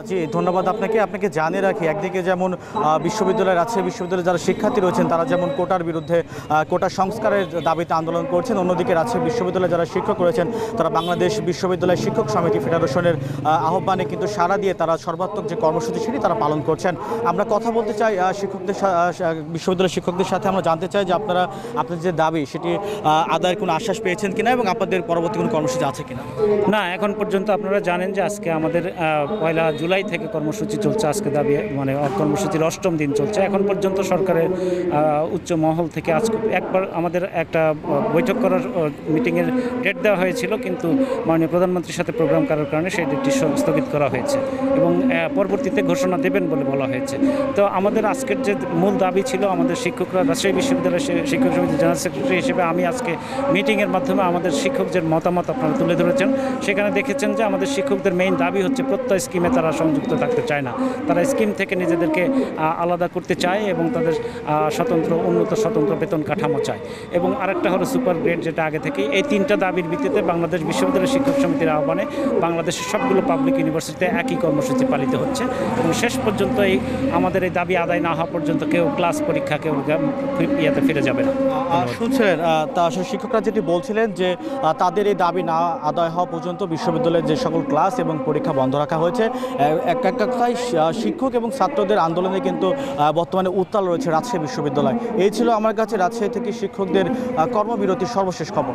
জি, ধন্যবাদ আপনাকে। আপনাকে জানিয়ে রাখি, একদিকে যেমন রাজশাহী বিশ্ববিদ্যালয়ের যারা শিক্ষার্থী রয়েছেন তারা যেমন কোটার বিরুদ্ধে, কোটা সংস্কারের দাবিতে আন্দোলন করছেন, অন্যদিকে রাজশাহী বিশ্ববিদ্যালয়ে যারা শিক্ষক রয়েছেন তারা বাংলাদেশ বিশ্ববিদ্যালয় শিক্ষক সমিতি ফেডারেশনের আহ্বানে কিন্তু সাড়া দিয়ে তারা সর্বাত্মক যে কর্মসূচি সেটি তারা পালন করছেন। আমরা কথা বলতে চাই বিশ্ববিদ্যালয়ের শিক্ষকদের সাথে। আমরা জানতে চাই যে আপনাদের যে দাবি সেটি আদায়ের কোনো আশ্বাস পেয়েছেন কিনা এবং আপনাদের পরবর্তী কোনো কর্মসূচি আছে কিনা। না, এখন পর্যন্ত আপনারা জানেন যে আজকে আমাদের 1 জুলাই থেকে কর্মসূচি চলছে। আজকে দাবি মানে কর্মসূচির 8ম দিন চলছে। এখন পর্যন্ত সরকারের উচ্চ মহল থেকে আজকে একবার আমাদের একটা বৈঠক করার মিটিংয়ের ডেট দেওয়া হয়েছিল, কিন্তু মাননীয় প্রধানমন্ত্রীর সাথে প্রোগ্রাম করার কারণে সেই ডেটটি স্থগিত করা হয়েছে এবং পরবর্তীতে ঘোষণা দেবেন বলে বলা হয়েছে। তো আমাদের আজকের যে মূল দাবি ছিল, আমাদের শিক্ষকরা রাজশাহী বিশ্ববিদ্যালয়ের শিক্ষক সমিতির জেনারেল সেক্রেটারি হিসেবে আমি আজকে মিটিংয়ের মাধ্যমে আমাদের শিক্ষকদের মতামত আপনারা তুলে ধরেছেন। সেখানে দেখেছেন যে আমাদের শিক্ষকদের মেইন দাবি হচ্ছে প্রত্যয় স্কিমে তারা সংযুক্ত থাকতে চায় না, তারা স্কিম থেকে নিজেদেরকে আলাদা করতে চায় এবং তাদের স্বতন্ত্র বেতন কাঠামো চায়। এবং আরেকটা হলো সুপার গ্রেড, যেটা আগে থেকেই। এই 3টা দাবির ভিত্তিতে বাংলাদেশ বিশ্ববিদ্যালয় শিক্ষক সমিতির আহ্বানে বাংলাদেশের সবগুলো পাবলিক ইউনিভার্সিটিতে একই কর্মসূচি পালিত হচ্ছে এবং শেষ পর্যন্ত আমাদের এই দাবি আদায় না হওয়া পর্যন্ত কেউ ক্লাস পরীক্ষা কেউ ফিরে যাবে না। শুনছিলেন, তা আসলে শিক্ষকরা যেটি বলছিলেন যে তাদের এই দাবি না আদায় হওয়া পর্যন্ত বিশ্ববিদ্যালয়ের যে সকল ক্লাস এবং পরীক্ষা বন্ধ রাখা হয়েছে। এক কথায় শিক্ষক এবং ছাত্রদের আন্দোলনে কিন্তু বর্তমানে উত্তাল রয়েছে রাজশাহী বিশ্ববিদ্যালয়। এই ছিল আমার কাছে রাজশাহী থেকে শিক্ষকদের কর্মবিরতির সর্বশেষ খবর।